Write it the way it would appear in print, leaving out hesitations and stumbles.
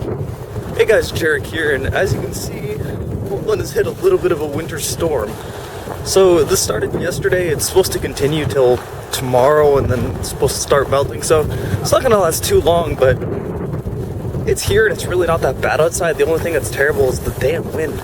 Hey guys, Jarek here, and as you can see, Portland has hit a little bit of a winter storm. So this started yesterday, it's supposed to continue till tomorrow, and then it's supposed to start melting, so it's not gonna last too long, but it's here and it's really not that bad outside. The only thing that's terrible is the damn wind.